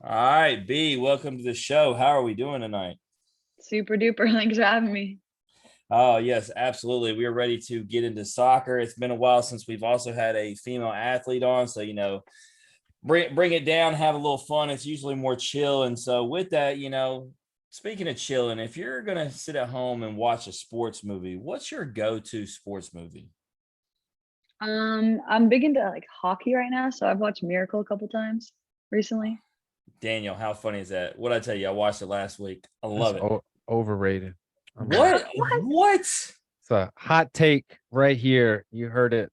All right, B, welcome to the show. How are we doing tonight? Super duper. Thanks for having me. Oh, yes, absolutely. We are ready to get into soccer. It's been a while since we've also had a female athlete on. So, bring it down, have a little fun. It's usually more chill. And so, with that, speaking of chilling, if you're going to sit at home and watch a sports movie, what's your go to sports movie? I'm big into like hockey right now, so I've watched Miracle a couple times recently. Daniel, how funny is that? What I tell you, I watched it last week. I That's love it. overrated. What? What? What? It's a hot take right here. You heard it.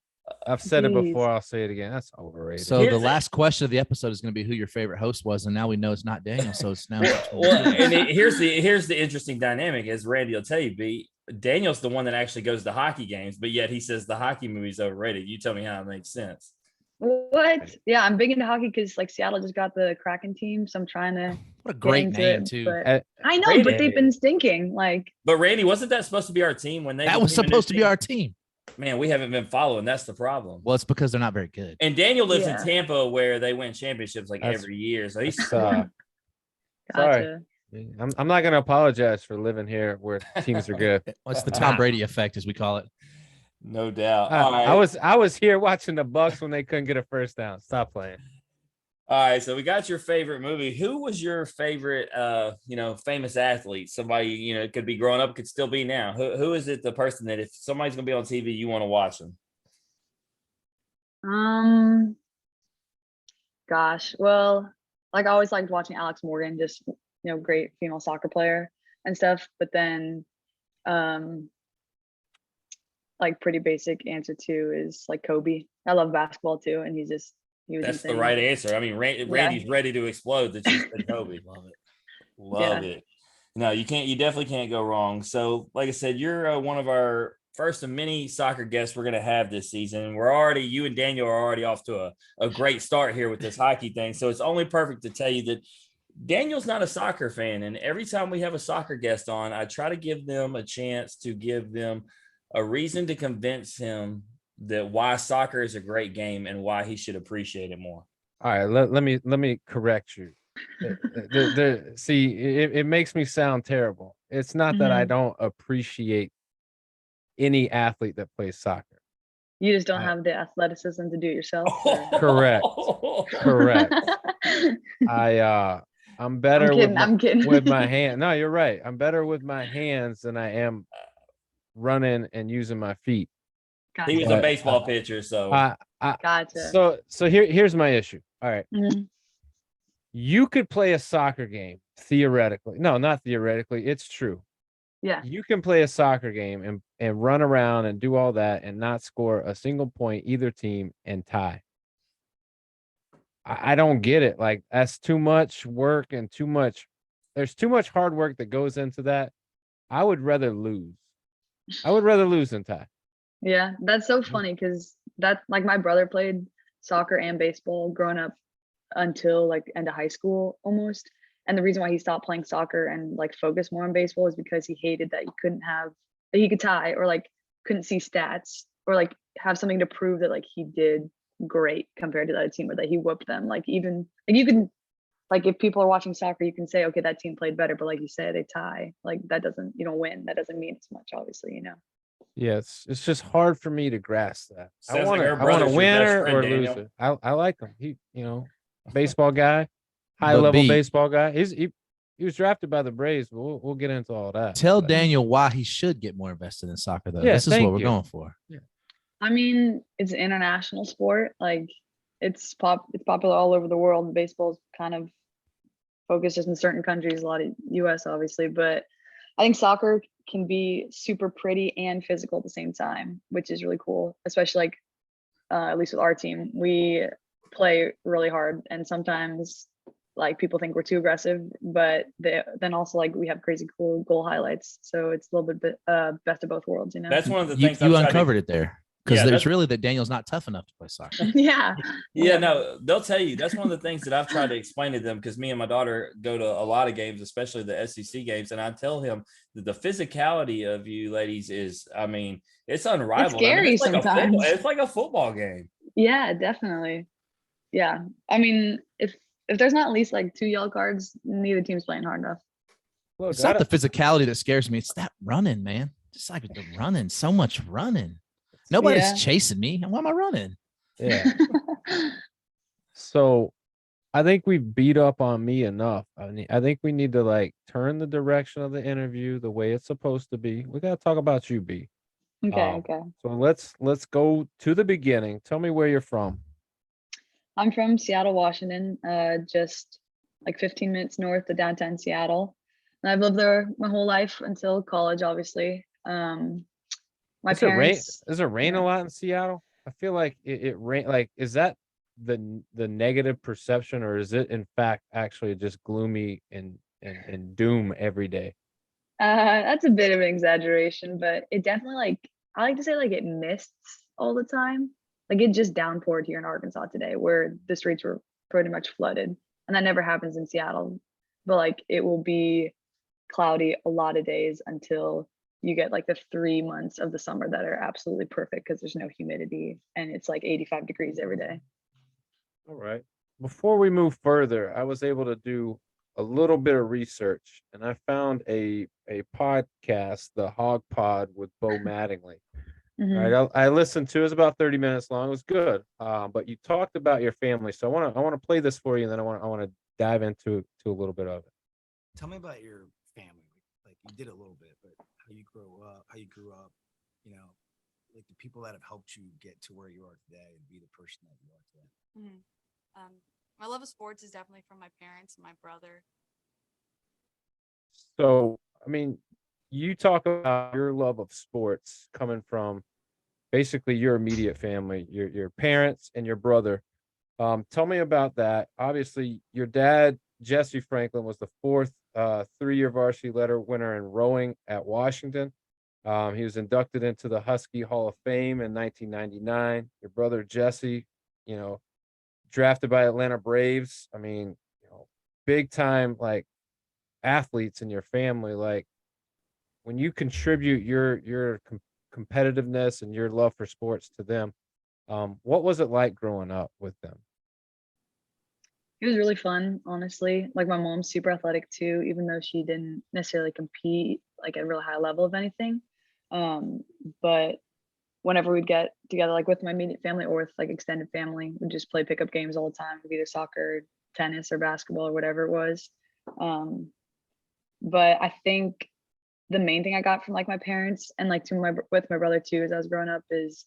I've said it Jeez. before. I'll say it again. That's overrated. So Here's the the- last question of the episode is going to be who your favorite host was, and now we know it's not Daniel. So it's now. Here's the interesting dynamic, as Randy will tell you. B, Daniel's the one that actually goes to hockey games, but yet he says the hockey movie's overrated. You tell me how it makes sense. What? Yeah, I'm big into hockey because like Seattle just got the Kraken team, so I'm trying to What a get great into name it, too. But I know, Randy- but they've been stinking. Like, But Randy, wasn't that supposed to be our team when they? That was became a new supposed to be team? our team. Man, we haven't been following. That's the problem. Well, it's because they're not very good. And Daniel lives in Yeah. Tampa, where they win championships like That's- every year. So he's It's, gotcha. sorry. I'm not gonna apologize for living here where teams are good. It's the Tom Brady effect, as we call it. no doubt. All right. I was here watching the Bucks when they couldn't get a first down. Stop playing. All right, so we got your favorite movie. Who was your favorite famous athlete? Somebody, it could be growing up, could still be now. Who is it, the person that if somebody's gonna be on TV, you want to watch them? Gosh. Well, like I always liked watching Alex Morgan, just great female soccer player and stuff. But then, like pretty basic answer too is like Kobe. I love basketball too, and he was That's insane. the right answer. I mean, Randy's ready to explode that you said Kobe. Love it. Love it. No, you can't. You definitely can't go wrong. So, like I said, you're one of our first of many soccer guests we're going to have this season. You and Daniel are already off to a great start here with this hockey thing. So it's only perfect to tell you that Daniel's not a soccer fan. And every time we have a soccer guest on, I try to give them a chance to give them a reason to convince him that why soccer is a great game and why he should appreciate it more. All right, let me correct you. See, it makes me sound terrible. It's not that I don't appreciate any athlete that plays soccer. You just don't have the athleticism to do it yourself. Correct. I'm better I'm kidding. with my hand. No, you're right. I'm better with my hands than I am running and using my feet. Gotcha. He was a baseball pitcher, so Gotcha. So here's my issue. All right. Mhm. You could play a soccer game theoretically. No, not theoretically. It's true. Yeah. You can play a soccer game and run around and do all that and not score a single point either team and tie. I don't get it. Like, that's too much work and there's too much hard work that goes into that. I would rather lose. Than tie. Yeah, that's so funny because that's like my brother played soccer and baseball growing up until like end of high school almost. And the reason why he stopped playing soccer and like focused more on baseball is because he hated that he could tie or like couldn't see stats or like have something to prove that like he did great compared to the other team or that he whooped them. Like even like you can like if people are watching soccer, you can say, okay, that team played better, but like you said, they tie. Like you don't win. That doesn't mean as much, obviously, Yeah, it's just hard for me to grasp that. Sounds I like our want a brother's your best winner friend, or Daniel. loser. I like him. He, baseball guy, high But level B- baseball guy. He was drafted by the Braves, but we'll get into all that. Tell But- Daniel why he should get more invested in soccer, though. Yeah, This is thank what we're you. going for. I mean, it's an international sport. Like it's popular all over the world. Baseball's kind of focused just in certain countries, a lot of US obviously, but I think soccer can be super pretty and physical at the same time, which is really cool, especially like at least with our team. We play really hard and sometimes like people think we're too aggressive, but then also like we have crazy cool goal highlights. So it's a little bit best of both worlds, That's one of the You things I've tried to- uncovered it there because Yeah, there's that's- really that Daniel's not tough enough to play soccer. Yeah. Yeah, no, they'll tell you that's one of the things that I've tried to explain to them because me and my daughter go to a lot of games, especially the SEC games, and I tell him that the physicality of you ladies is, I mean, it's unrivaled. It's scary it's like sometimes. it's like a football game. Yeah, definitely. Yeah. I mean, if if there's not at least like 2 yellow cards, neither team's playing hard enough. Look, It's not the physicality that scares me. It's that running, man. Just like the running, so much running. Nobody's Yeah. chasing me. Why am I running? yeah. So I think we beat up on me enough. I think we need to like turn the direction of the interview the way it's supposed to be. We got to talk about you, B. Okay, Um, okay. So let's go to the beginning. Tell me where you're from. I'm from Seattle, Washington, just like 15 minutes north of downtown Seattle. And I've lived there my whole life until college, obviously. My parents. Does it rain yeah. a lot in Seattle? I feel like it rain. Like, is that the negative perception, or is it in fact actually just gloomy and doom every day? That's a bit of an exaggeration, but it definitely like I like to say like it mists all the time. Like it just downpoured here in Arkansas today, where the streets were pretty much flooded, and that never happens in Seattle. But like it will be cloudy a lot of days until you get like the 3 months of the summer that are absolutely perfect because there's no humidity and it's like 85 degrees every day. All right. Before we move further, I was able to do a little bit of research, and I found a podcast, the Hog Pod with Bo Mattingly. All Mhm. right, I listened to it. It's about 30 minutes long. It was good. But you talked about your family, so I want to play this for you, and then I want to dive into a little bit of it. Tell me about your family. Like you did a little bit, but how you grew up, you know, like the people that have helped you get to where you are today and be the person that you are today. My love of sports is definitely from my parents and my brother. So, I mean, you talk about your love of sports coming from basically your immediate family, your parents and your brother. Tell me about that. Obviously, your dad, Jesse Franklin, was the fourth 3-year varsity letter winner in rowing at Washington. He was inducted into the Husky Hall of Fame in 1999. Your brother Jesse, you know, drafted by Atlanta Braves. I mean, big time like athletes in your family. Like when you contribute your competitiveness and your love for sports to them, what was it like growing up with them? It was really fun, honestly. Like my mom's super athletic too, even though she didn't necessarily compete like at a real high level of anything. But whenever we'd get together, like with my immediate family or with like extended family, we'd just play pickup games all the time, either soccer, tennis, or basketball, or whatever it was. But I think the main thing I got from like my parents and like with my brother too, as I was growing up, is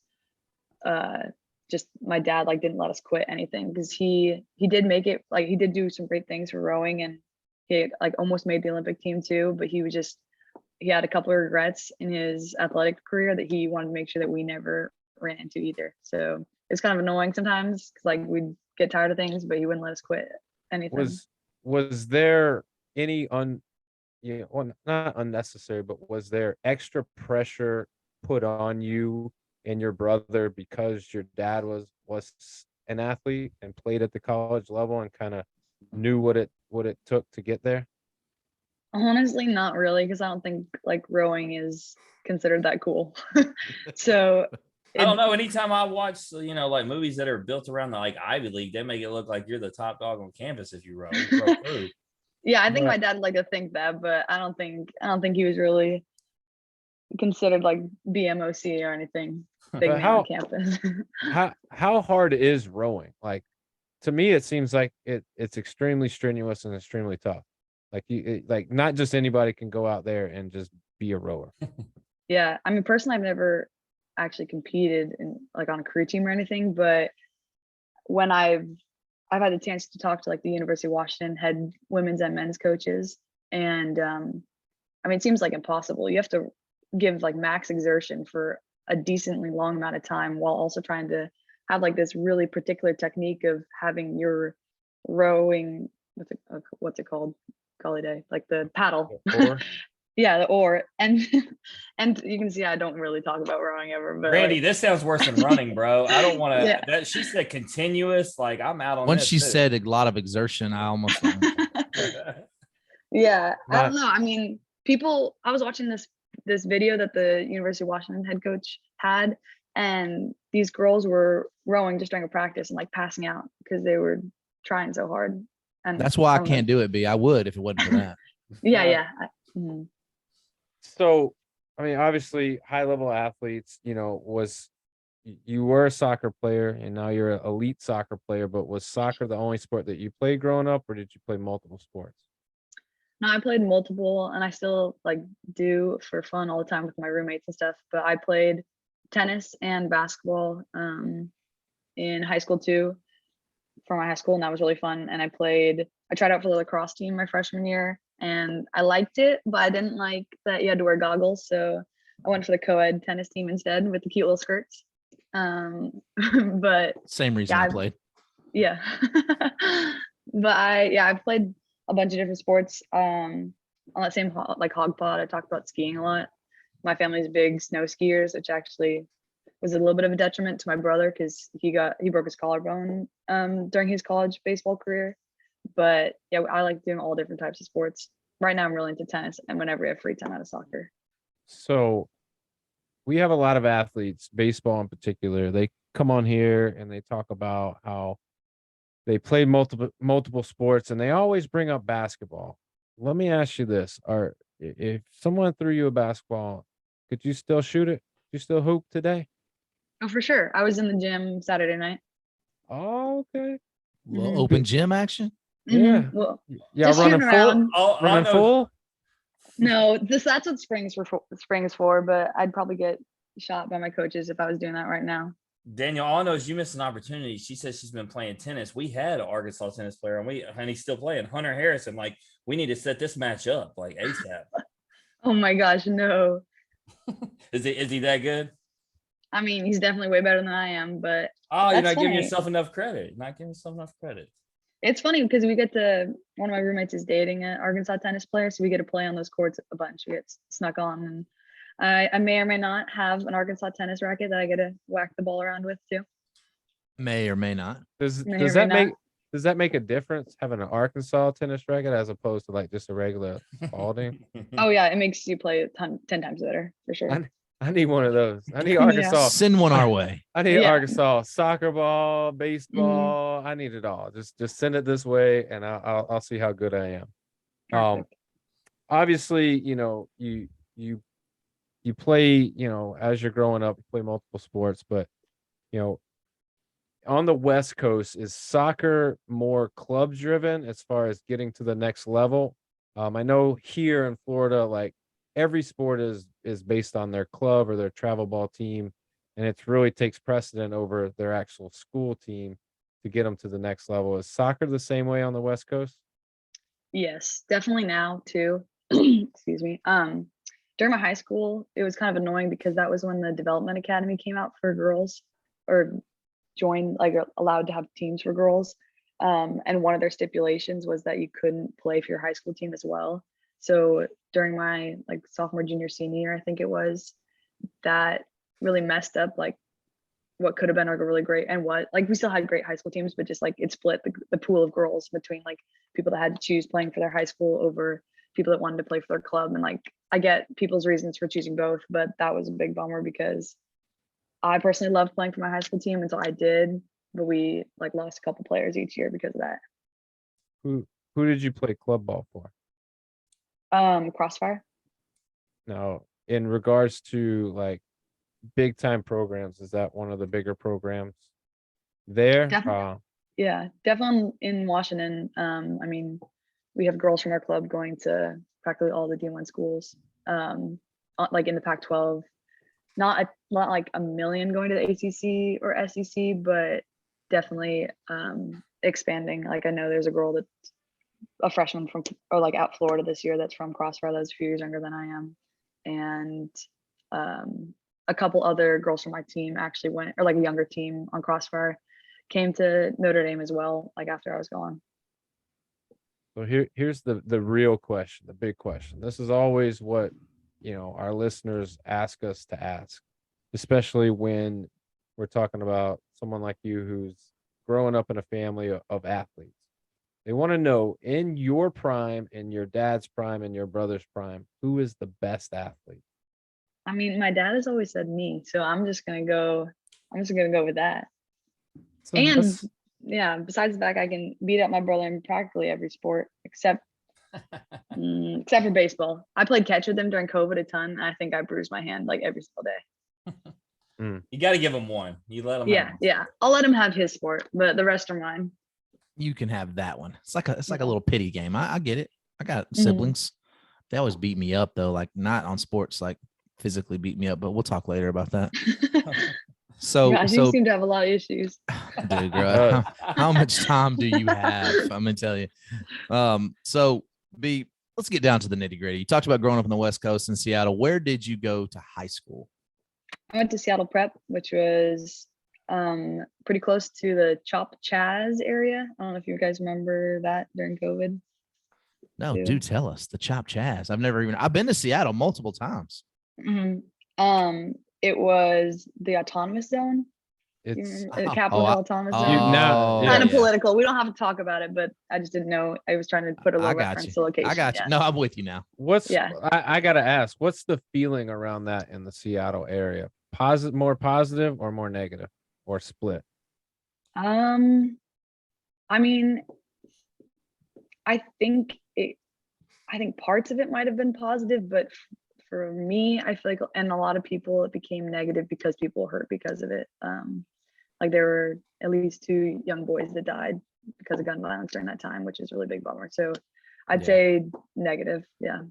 just my dad like didn't let us quit anything because he did make it, like he did do some great things for rowing and he like almost made the Olympic team too, but he had a couple of regrets in his athletic career that he wanted to make sure that we never ran into either. So it's kind of annoying sometimes because like we'd get tired of things, but he wouldn't let us quit anything. Was there any not unnecessary, but was there extra pressure put on you and your brother because your dad was an athlete and played at the college level and kind of knew what it took to get there? Honestly, not really, because I don't think like rowing is considered that cool. So I don't know. Anytime I watch, like movies that are built around the like Ivy League, they make it look like you're the top dog on campus if you row through. Yeah, I think Right. my dad would like to think that, but I don't think he was really considered like BMOC or anything big But man on campus. how hard is rowing? Like to me, it seems like it's extremely strenuous and extremely tough. Like like not just anybody can go out there and just be a rower. Yeah, I mean, personally, I've never actually competed in like on a crew team or anything, but when I've had the chance to talk to like the University of Washington head women's and men's coaches, and I mean, it seems like impossible. You have to give like max exertion for a decently long amount of time while also trying to have like this really particular technique of having your rowing, what's it called? Golly day, like the paddle. Or Yeah, the oar. And and you can see I don't really talk about rowing ever, but Randy, like, this sounds worse than running, bro. I don't want to. Yeah. That she said continuous. Like I'm out on Once this she too. said a lot of exertion, I almost yeah, I Not- don't know. I mean, I was watching this video that the University of Washington head coach had, and these girls were rowing just during a practice and like passing out because they were trying so hard. And That's why I don't know. can't do it, B. I would if it wasn't for that. Yeah, Yeah. yeah. So, I mean, obviously, high level athletes, you were a soccer player and now you're an elite soccer player, but was soccer the only sport that you played growing up, or did you play multiple sports? No, I played multiple, and I still like do for fun all the time with my roommates and stuff. But I played tennis and basketball in high school too, for my high school, and that was really fun. And I tried out for the lacrosse team my freshman year, and I liked it, but I didn't like that you had to wear goggles, so I went for the co-ed tennis team instead with the cute little skirts. But Same reason yeah, I played. yeah. But I've played a bunch of different sports. On that same like hog pod, I talked about skiing a lot. My family's big snow skiers, which actually was a little bit of a detriment to my brother because he broke his collarbone during his college baseball career. But yeah, I like doing all different types of sports. Right now I'm really into tennis, and whenever I have free time out of soccer. So we have a lot of athletes, baseball in particular. They come on here and they talk about how they played multiple sports, and they always bring up basketball. Let me ask you this: if someone threw you a basketball, could you still shoot it? You still hoop today? Oh, for sure. I was in the gym Saturday night. Oh, okay. Little Mhm. open gym action. Yeah. Well, Yeah, just running shooting full. around. All I Running know- full. No, that's what spring is for, but I'd probably get shot by my coaches if I was doing that right now. Daniel, all I know is you missed an opportunity. She says she's been playing tennis. We had an Arkansas tennis player, and he's still playing. Hunter Harrison. Like, we need to set this match up like ASAP. Oh my gosh, no. Is he that good? I mean, he's definitely way better than I am, but Oh, you're That's not giving funny. yourself enough credit. You're not giving yourself enough credit. it's funny because one of my roommates is dating an Arkansas tennis player, so we get to play on those courts a bunch. We get snuck on, and I may or may not have an Arkansas tennis racket that I get to whack the ball around with too. May or may not. Does May or does may that not. make does that make a difference having an Arkansas tennis racket as opposed to like just a regular Spalding? Oh yeah, it makes you play 10 times better for sure. I need one of those. I need Yeah. Arkansas. Send one our way. I need Yeah. Arkansas soccer ball, baseball. I need it all. Just send it this way, and I'll see how good I am. Perfect. Obviously, you play, as you're growing up, you play multiple sports, but on the West Coast, is soccer more club driven as far as getting to the next level? I know here in Florida, like every sport is based on their club or their travel ball team, and it really takes precedent over their actual school team to get them to the next level. Is soccer the same way on the West Coast? Yes, definitely now too. Excuse me. During my high school, it was kind of annoying because that was when the development academy came out for girls, or joined, like allowed to have teams for girls. And one of their stipulations was that you couldn't play for your high school team as well. So during my like sophomore, junior, senior year, I think it was, that really messed up like what could have been like a really great, and what, like, we still had great high school teams, but just like it split the pool of girls between like people that had to choose playing for their high school over people that wanted to play for their club. And like I get people's reasons for choosing both, but that was a big bummer because I personally loved playing for my high school team until I did, but we like lost a couple players each year because of that. Who did you play club ball for? Crossfire. Now, in regards to like big time programs, is that one of the bigger programs there? Definitely. Yeah, definitely in Washington. I mean, we have girls from our club going to practically all the D1 schools, like in the Pac-12. Not like a million going to the ACC or SEC, but definitely expanding. Like I know there's a girl that's a freshman from, or like out Florida this year, that's from Crossfire, that's a few years younger than I am, and a couple other girls from my team actually went, or like a younger team on Crossfire came to Notre Dame as well, like after I was gone. So here's the real question, the big question. This is always what our listeners ask us to ask, especially when we're talking about someone like you who's growing up in a family of athletes. They want to know, in your prime, in your dad's prime, in your brother's prime, who is the best athlete? I mean, my dad has always said me, so I'm just gonna go with that. So And yeah, besides the fact I can beat up my brother in practically every sport except for baseball. I played catch with him during COVID a ton. And I think I bruised my hand like every single day. You got to give him one. You let him. Yeah, yeah. I'll let him have his sport, but the rest are mine. You can have that one. It's like a little pity game. I get it. I got Mhm. siblings. They always beat me up though, like not on sports, like physically beat me up, but we'll talk later about that. So Gosh, you seem to have a lot of issues. dude, girl, how much time do you have? I'm gonna tell you. So B, let's get down to the nitty gritty. You talked about growing up on the West Coast in Seattle. Where did you go to high school? I went to Seattle Prep, which was pretty close to the Chop Chaz area. I don't know if you guys remember that during COVID. No, too. do tell us the Chop Chaz. I've been to Seattle multiple times. It was the autonomous zone. It's The Capitol Hill autonomous zone. yeah, Kind of yeah. political. We don't have to talk about it, but I just didn't know. I was trying to put a little reference to location. I got you. Yeah. No, I'm with you now. I gotta ask, what's the feeling around that in the Seattle area? More positive or more negative, or split? I mean, I think parts of it might have been positive, but for me, I feel like, and a lot of people, it became negative because people were hurt because of it. Like there were at least 2 young boys that died because of gun violence during that time, which is a really big bummer. So I'd say negative. Yeah.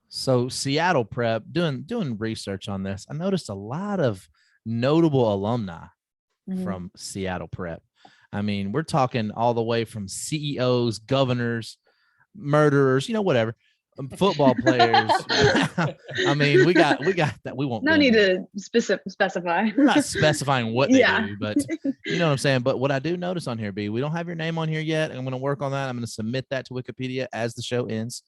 So Seattle Prep, doing research on this, I noticed a lot of notable alumni from Seattle Prep. I mean, we're talking all the way from CEOs, governors, murderers, whatever, football players. I mean, we got that. We won't. No need to specify. We're not specifying what they do, but you know what I'm saying. But what I do notice on here, B, we don't have your name on here yet. I'm going to work on that. I'm going to submit that to Wikipedia as the show ends.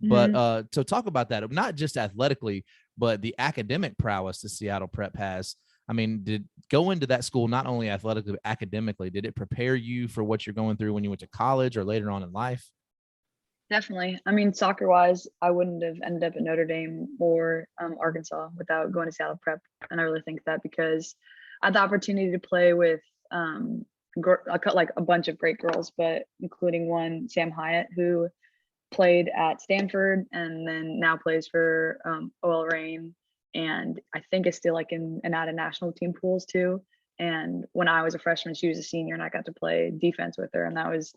But to talk about that, not just athletically, but the academic prowess that Seattle Prep has. I mean, did go into that school not only athletically, but academically? Did it prepare you for what you're going through when you went to college or later on in life? Definitely. I mean, soccer wise, I wouldn't have ended up at Notre Dame or Arkansas without going to Seattle Prep. And I really think that because I had the opportunity to play with like a bunch of great girls, but including one, Sam Hyatt, who played at Stanford and then now plays for OL Reign. And I think is still like in and out of national team pools too. And when I was a freshman, she was a senior and I got to play defense with her. And that was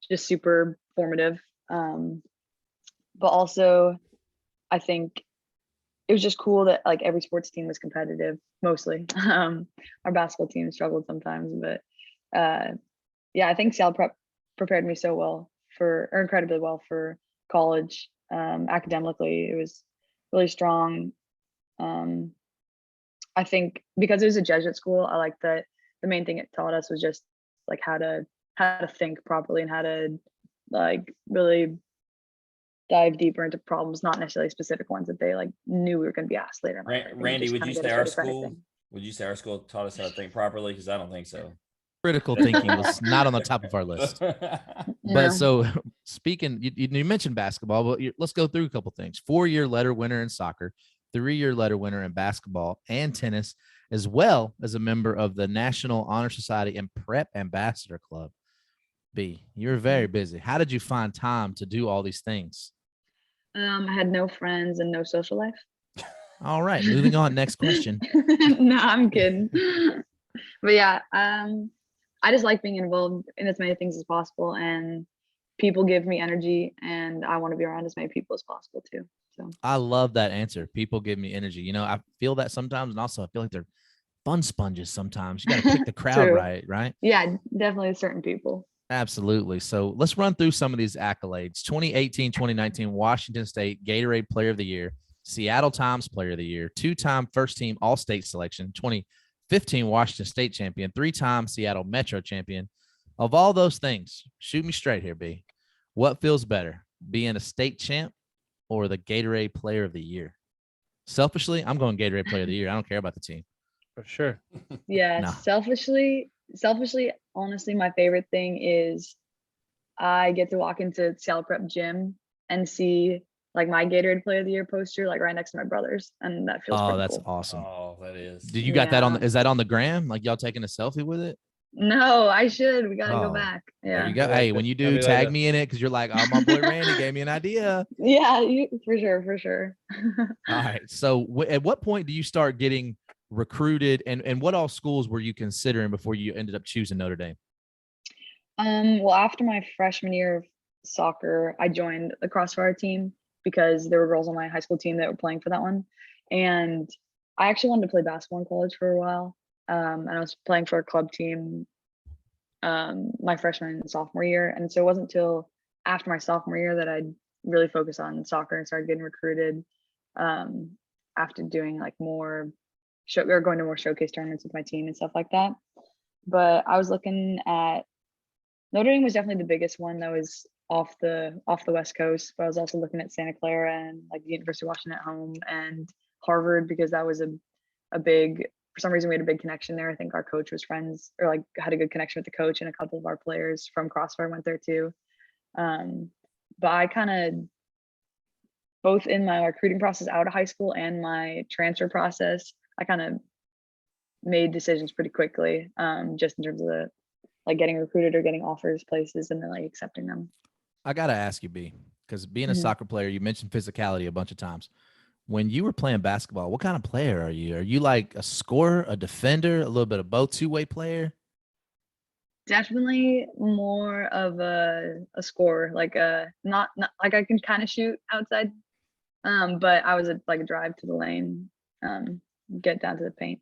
just super formative. But also I think it was just cool that like every sports team was competitive mostly. Our basketball team struggled sometimes, but yeah, I think Seattle Prep prepared me incredibly well for college. Academically, it was really strong. I think because it was a Jesuit school, I like that the main thing it taught us was just like how to think properly and how to like really dive deeper into problems, not necessarily specific ones that they like knew we were going to be asked later. Randy, would you say our school? Would you say our school taught us how to think properly? Because I don't think so. Critical thinking was not on the top of our list. But so speaking, you mentioned basketball, but let's go through a couple things. 4-year letter winner in soccer, 3-year letter winner in basketball and tennis, as well as a member of the National Honor Society and Prep Ambassador Club. B, you're very busy. How did you find time to do all these things? I had no friends and no social life. All right, moving on. Next question. No, I'm kidding. But yeah, I just like being involved in as many things as possible, and people give me energy, and I want to be around as many people as possible too. So I love that answer. People give me energy. I feel that sometimes, and also I feel like they're fun sponges sometimes. You got to pick the crowd right? Yeah, definitely certain people. Absolutely. So let's run through some of these accolades. 2018, 2019, Washington State Gatorade Player of the Year, Seattle Times Player of the Year, 2-time first team All-State selection, 2015 Washington State champion, 3-time Seattle Metro champion. Of all those things, shoot me straight here, B. What feels better, being a state champ or the Gatorade Player of the Year? Selfishly, I'm going Gatorade Player of the Year. I don't care about the team. For sure. Yeah, No. Selfishly, honestly, my favorite thing is I get to walk into Seattle Prep gym and see like my Gatorade Player of the Year poster like right next to my brother's, and that feels pretty that's cool. awesome. Oh, that is. Did you got that on? Is that on the gram? Like y'all taking a selfie with it? No, I should. We gotta go Oh, back. There Yeah. you go. Like Hey, the- when you that'd do, be like tag the- me in it because you're like, oh, my boy Randy gave me an idea. Yeah, for sure, for sure. All right. So at what point do you start getting recruited, and what all schools were you considering before you ended up choosing Notre Dame? Well, after my freshman year of soccer, I joined the crossfire team because there were girls on my high school team that were playing for that one. And I actually wanted to play basketball in college for a while. And I was playing for a club team my freshman and sophomore year. And so it wasn't until after my sophomore year that I really focused on soccer and started getting recruited after doing like more show or going to more showcase tournaments with my team and stuff like that. But I was looking at Notre Dame was definitely the biggest one that was off the West Coast, but I was also looking at Santa Clara and like the University of Washington at home and Harvard because that was a big, for some reason we had a big connection there. I think our coach was friends or like had a good connection with the coach, and a couple of our players from Crossfire went there too. But I kind of both in my recruiting process out of high school and my transfer process, I kind of made decisions pretty quickly, just in terms of the like getting recruited or getting offers places and then like accepting them. I gotta ask you, B, because being a Mhm. soccer player, you mentioned physicality a bunch of times. When you were playing basketball, what kind of player are you? Are you like a scorer, a defender, a little bit of both, two-way player? Definitely more of a scorer, like not like I can kind of shoot outside, but I was like a drive to the lane, get down to the paint.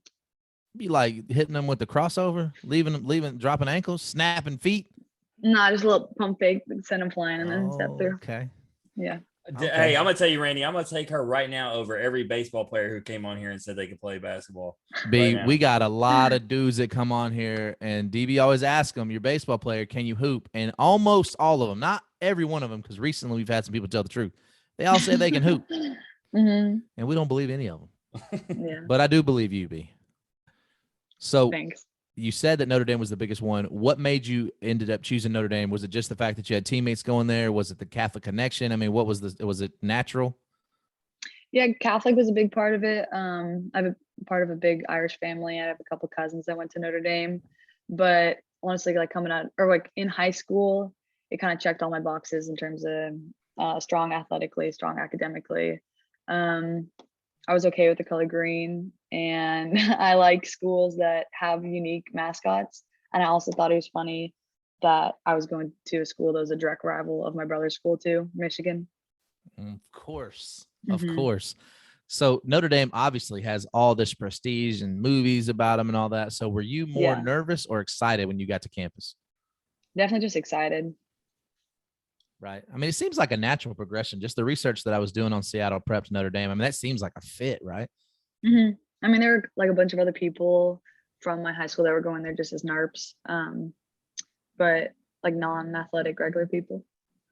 Be like hitting them with the crossover, leaving, dropping ankles, snapping feet. Not just a little pump fake, send them flying and then step through. Okay. Yeah. Okay. Hey, I'm gonna tell you, Randy, I'm gonna take her right now over every baseball player who came on here and said they could play basketball. B, right now. we got a lot of dudes that come on here, and DB always asks them, "Your baseball player, can you hoop?" And almost all of them, not every one of them, because recently we've had some people tell the truth. They all say they can hoop, Mm-hmm. and we don't believe any of them. Yeah. But I do believe you, B. So Thanks. you said that Notre Dame was the biggest one. What made you ended up choosing Notre Dame? Was it just the fact that you had teammates going there? Was it the Catholic connection? I mean, what was was it natural? Yeah, Catholic was a big part of it. I'm a part of a big Irish family. I have a couple cousins that went to Notre Dame, but honestly, like coming out or like in high school, it kind of checked all my boxes in terms of strong athletically, strong academically. I was okay with the color green, and I like schools that have unique mascots. And I also thought it was funny that I was going to a school that was a direct rival of my brother's school too, Michigan. Of course. Mhm. Of course. So Notre Dame obviously has all this prestige and movies about them and all that. So were you more Yeah. nervous or excited when you got to campus? Definitely just excited. Right. I mean, it seems like a natural progression. Just the research that I was doing on Seattle Prep to Notre Dame. I mean, that seems like a fit, right? Hmm. I mean, there were like a bunch of other people from my high school that were going there just as NARPs, but like non-athletic regular people.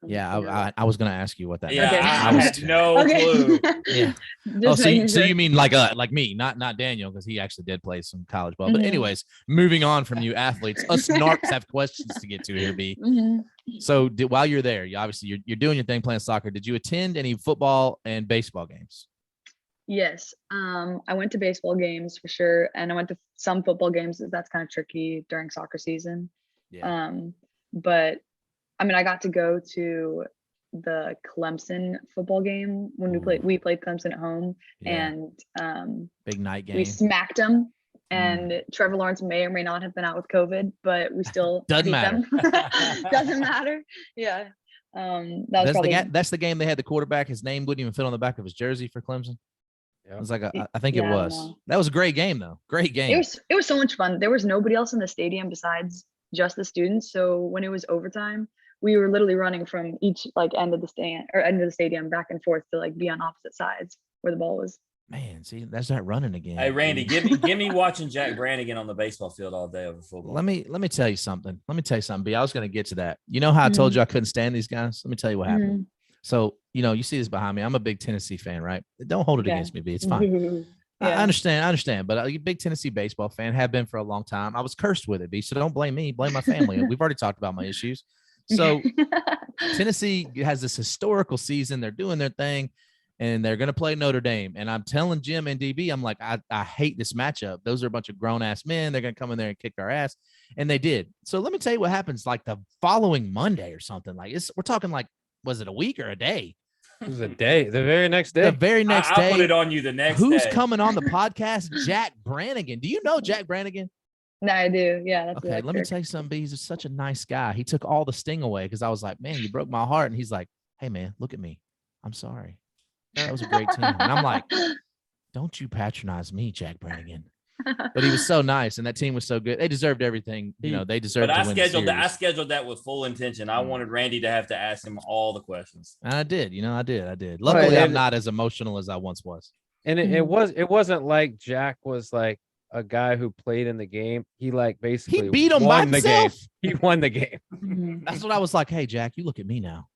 Yeah, You know. I was going to ask you what that Yeah, meant. Okay. I was had no clue. Yeah. Just making So sure. you mean like me, not Daniel, because he actually did play some college ball. But Mhm. anyways, moving on from you athletes, us narcs have questions to get to here, B. Mhm. So while you're there, you obviously you're doing your thing playing soccer. Did you attend any football and baseball games? Yes. I went to baseball games for sure, and I went to some football games. That's kind of tricky during soccer season. Yeah. But I mean, I got to go to the Clemson football game when Ooh. we played Clemson at home, Yeah. and Big night game. we smacked them. And Trevor Lawrence may or may not have been out with COVID, but we still Doesn't beat matter. them. Doesn't matter. Yeah. That was probably That's the game they had the quarterback. His name wouldn't even fit on the back of his jersey for Clemson. Yeah. It was like I think Yeah, it I don't was. know. That was a great game though. Great game. it was so much fun. There was nobody else in the stadium besides just the students. So when it was overtime, we were literally running from each like end of the stand or end of the stadium back and forth to like be on opposite sides where the ball was. Man, see, that's that running again. Hey, Randy, dude. give me watching Jack Brannigan on the baseball field all day over football. Let me tell you something. B. I was going to get to that. You know how I told you I couldn't stand these guys? Let me tell you what happened. So, you see this behind me. I'm a big Tennessee fan, right? Don't hold it Okay. against me, B. It's fine. I Yeah. understand. But I'm a big Tennessee baseball fan, have been for a long time. I was cursed with it, B. So don't blame me. Blame my family. We've already talked about my issues. So Tennessee has this historical season. They're doing their thing. and they're going to play Notre Dame. And I'm telling Jim and DB, I'm like, I hate this matchup. Those are a bunch of grown ass men. They're going to come in there and kick our ass. And they did. So let me tell you what happens like the following Monday or something. Like we're talking like, was it a week or a day? It was a day. The very next day. The very next day. I'll put it on you the next Who's day. coming on the podcast? Jack Brannigan. Do you know Jack Brannigan? No, I do. Yeah, that's Okay, let me tell you something, B. He's such a nice guy. He took all the sting away because I was like, man, you broke my heart. And he's like, hey, man, look at me. I'm sorry. That was a great team. And I'm like, don't you patronize me, Jack Brannigan. But he was so nice, and that team was so good. They deserved everything. You know, they deserved to win the series. I scheduled that with full intention. I wanted Randy to have to ask him all the questions. And I did. You know, I did. Luckily, I'm not as emotional as I once was. And it wasn't like Jack was like a guy who played in the game. He like basically he beat him by himself. He won the game. That's what I was like. Hey, Jack, you look at me now.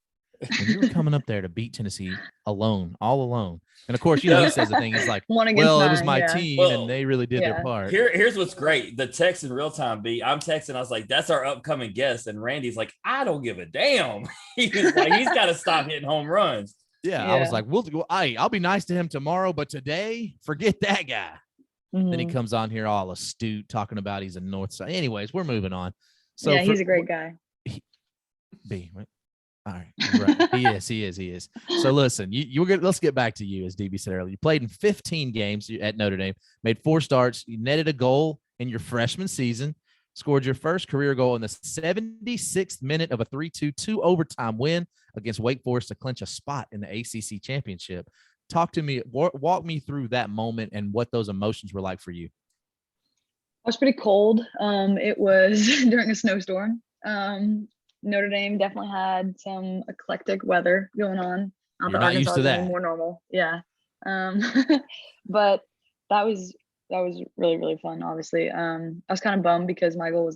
And you were coming up there to beat Tennessee alone, all alone. And of course, you know, he says the thing. He's like, well, it was my team, and they really did their part. Here's what's great. The text in real time, B. I'm texting. I was like, that's our upcoming guest. And Randy's like, I don't give a damn. He's like, he's got to stop hitting home runs. Yeah, I was like, I'll be nice to him tomorrow, but today, forget that guy. Then he comes on here all astute, talking about he's a North Side. Anyways, we're moving on. So he's a great guy. B, right? All right. He is. So listen, let's get back to you. As DB said earlier, you played in 15 games at Notre Dame, made 4 starts, you netted a goal in your freshman season, scored your first career goal in the 76th minute of a 3-2 overtime win against Wake Forest to clinch a spot in the ACC championship. Talk to me, walk me through that moment and what those emotions were like for you. I was pretty cold. It was during a snowstorm. Notre Dame definitely had some eclectic weather going on. You're not used to that. More normal. Yeah. But that was really, really fun, obviously. I was kind of bummed because my goal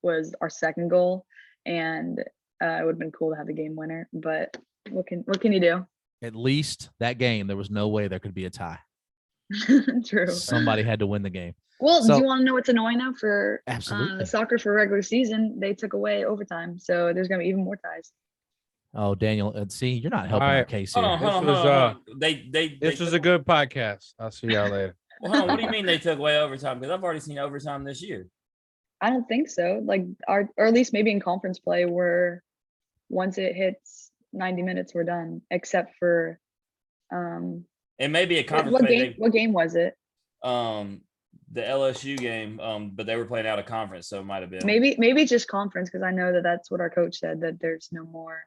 was our second goal, and it would have been cool to have the game winner, but what can you do? At least that game, there was no way there could be a tie. True. Somebody had to win the game. Well, do you want to know what's annoying now for absolutely soccer for regular season? They took away overtime, so there's going to be even more ties. Oh, Daniel, see, you're not helping our case here. This was a good podcast. I'll see y'all later. Well, what do you mean they took away overtime? Because I've already seen overtime this year. I don't think so. Like or at least maybe in conference play, where once it hits 90 minutes, we're done. Except for it may be a conference play. What game was it? The LSU game, but they were playing out of conference, so it might have been maybe just conference, because I know that's what our coach said, that there's no more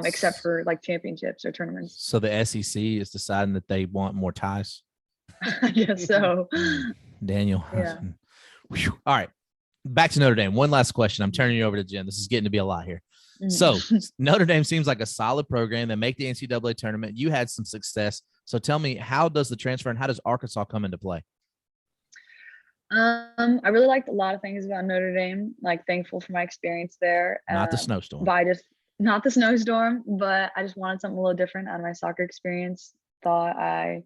except for like championships or tournaments. So the SEC is deciding that they want more ties. I guess so. Daniel. Yeah. All right. Back to Notre Dame. One last question. I'm turning you over to Jim. This is getting to be a lot here. So Notre Dame seems like a solid program. They make the NCAA tournament. You had some success. So tell me, how does the transfer and how does Arkansas come into play? I really liked a lot of things about Notre Dame. Like, thankful for my experience there. Not the snowstorm. Not the snowstorm, but I just wanted something a little different out of my soccer experience. Thought I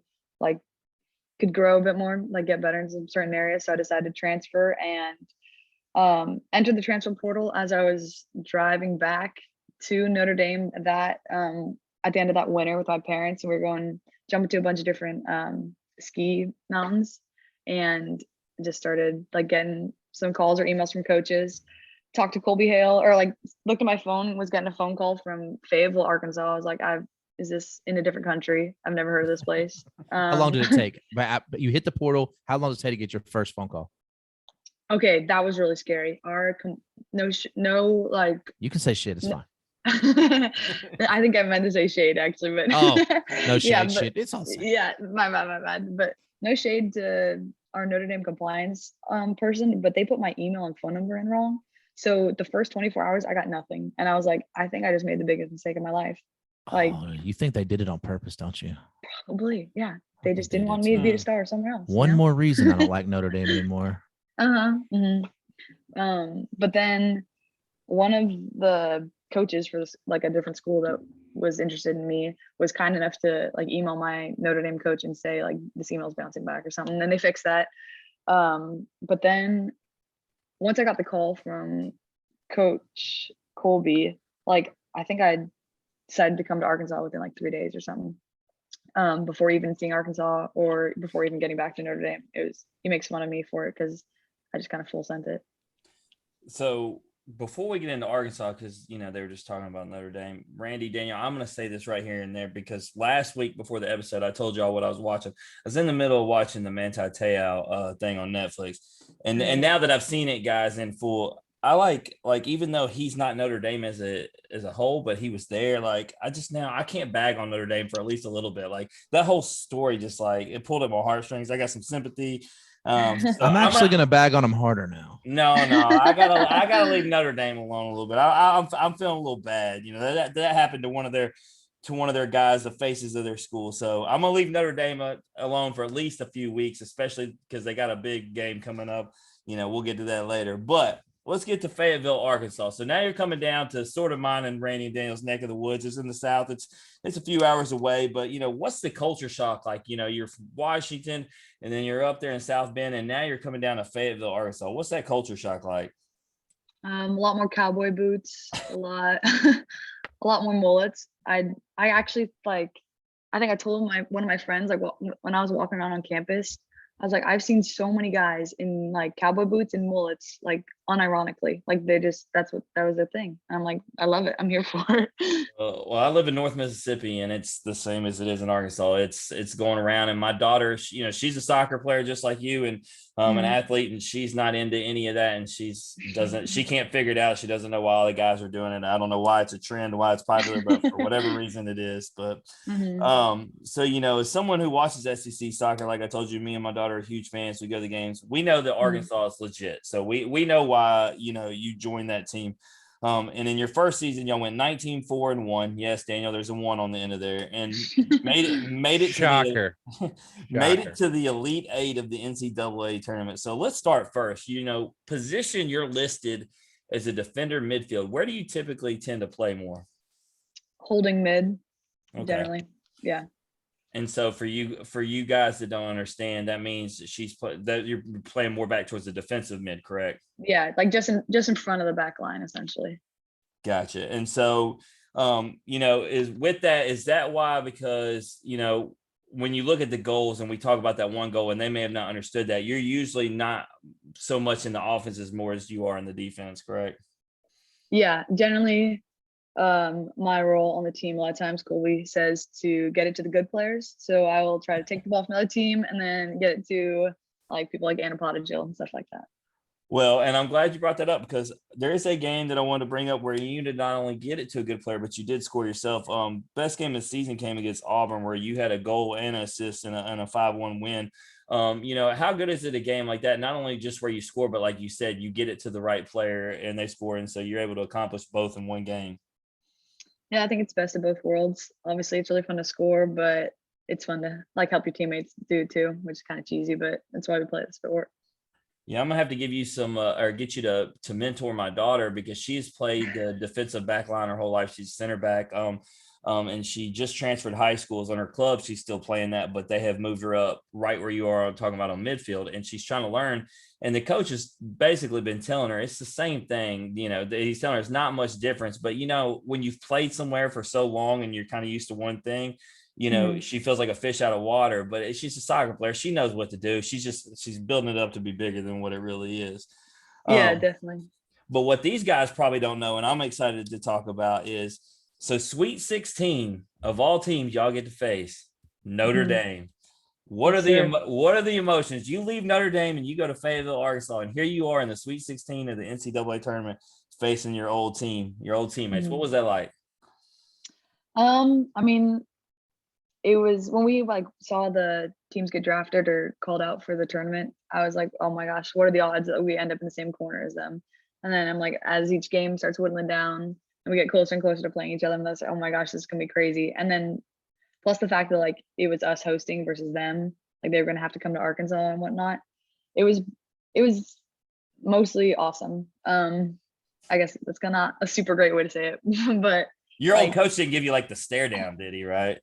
could grow a bit more, get better in some certain areas. So I decided to transfer and entered the transfer portal as I was driving back to Notre Dame at the end of that winter with my parents. And we were jumping to a bunch of different ski mountains, and just started getting some calls or emails from coaches. Talked to Colby Hale, or looked at my phone, was getting a phone call from Fayetteville, Arkansas. I was like, is this in a different country? I've never heard of this place. How long did it take? But you hit the portal. How long did it take to get your first phone call? Okay, that was really scary. You can say shit. It's fine. I think I meant to say shade, actually, but no shade. Shit. It's all sad. Yeah, my bad. But no shade to our Notre Dame compliance person, but they put my email and phone number in wrong. So the first 24 hours, I got nothing, and I was like, I think I just made the biggest mistake of my life. You think they did it on purpose, don't you? Probably, yeah. They just didn't want me to be a star somewhere else. One more reason I don't like Notre Dame anymore. But then one of the coaches for a different school that was interested in me was kind enough to email my Notre Dame coach and say this email's bouncing back or something. And then they fixed that. But then once I got the call from Coach Colby, I think I decided to come to Arkansas within 3 days or something. before even seeing Arkansas or before even getting back to Notre Dame. He makes fun of me for it because I just kind of full sent it. So before we get into Arkansas, because they were just talking about Notre Dame, Randy, Daniel, I'm going to say this right here and there because last week before the episode, I told y'all what I was watching. I was in the middle of watching the Manti Te'o thing on Netflix, and now that I've seen it, guys, in full, I like even though he's not Notre Dame as a whole, but he was there. Like I can't bag on Notre Dame for at least a little bit. Like that whole story, just like it pulled at my heartstrings. I got some sympathy. So I'm actually going to bag on him harder now. No, I gotta leave Notre Dame alone a little bit. I'm feeling a little bad. That happened to one of their guys, the faces of their school. So I'm gonna leave Notre Dame alone for at least a few weeks, especially because they got a big game coming up. We'll get to that later. But let's get to Fayetteville, Arkansas. So now you're coming down to sort of mine and Randy and Daniel's neck of the woods. It's in the South. It's a few hours away, but what's the culture shock like? You're from Washington and then you're up there in South Bend and now you're coming down to Fayetteville, Arkansas. What's that culture shock like? A lot more cowboy boots, a lot more mullets. I actually I think I told one of my friends when I was walking around on campus, I was like, I've seen so many guys in cowboy boots and mullets, unironically, that was their thing. And I'm like, I love it. I'm here for it. Well, I live in North Mississippi, and it's the same as it is in Arkansas. It's going around, and my daughter, she's a soccer player just like you, and an athlete, and she's not into any of that, and she can't figure it out. She doesn't know why all the guys are doing it. I don't know why it's a trend, why it's popular, but for whatever reason it is. But so as someone who watches SEC soccer, like I told you, me and my daughter are huge fans. We go to the games. We know that Arkansas is legit, so we know why you joined that team. And in your first season, y'all went 19-4-1. Yes, Daniel, there's a 1 on the end of there, and made it Shocker. made it to the Elite 8 of the NCAA tournament. So let's start first. Position you're listed as a defender midfield. Where do you typically tend to play more? Holding mid, Okay. generally. Yeah. And so for you guys that don't understand, that means that you're playing more back towards the defensive mid, correct? Yeah, just in front of the back line, essentially. Gotcha. And so, is that why? Because when you look at the goals and we talk about that one goal, and they may have not understood that, you're usually not so much in the offense as more as you are in the defense, correct? Yeah, generally. My role on the team a lot of times goalie says to get it to the good players, so I will try to take the ball from the other team and then get it to people like Anna Jill and stuff like that. Well, and I'm glad you brought that up because there is a game that I want to bring up where you did not only get it to a good player, but you did score yourself. Best game of the season came against Auburn, where you had a goal and an assist and a 5-1 win. How good is it a game like that? Not only just where you score, but like you said, you get it to the right player and they score, and so you're able to accomplish both in one game. Yeah, I think it's best of both worlds. Obviously, it's really fun to score, but it's fun to help your teammates do too, which is kind of cheesy, but that's why we play the sport. Yeah, I'm gonna have to give you some or get you to mentor my daughter because she's played the defensive back line her whole life. She's center back. And she just transferred high schools on her club. She's still playing that, but they have moved her up right where you are talking about on midfield, and she's trying to learn. And the coach has basically been telling her it's the same thing. He's telling her it's not much difference, but when you've played somewhere for so long and you're kind of used to one thing, she feels like a fish out of water, but she's a soccer player. She knows what to do. She's building it up to be bigger than what it really is. Yeah, definitely. But what these guys probably don't know, and I'm excited to talk about, is so Sweet 16 of all teams y'all get to face, Notre Dame. What are the emotions? You leave Notre Dame and you go to Fayetteville, Arkansas, and here you are in the Sweet 16 of the NCAA tournament facing your old team, your old teammates. What was that like? I mean, it was when we saw the teams get drafted or called out for the tournament, I was like, oh my gosh, what are the odds that we end up in the same corner as them? And then I'm like, as each game starts whittling down and we get closer and closer to playing each other, and that's like, oh my gosh, this is gonna be crazy. And then plus the fact that it was us hosting versus them, they were gonna have to come to Arkansas and whatnot. It was mostly awesome. I guess that's not a super great way to say it, but your old coach didn't give you the stare down, did he? Right?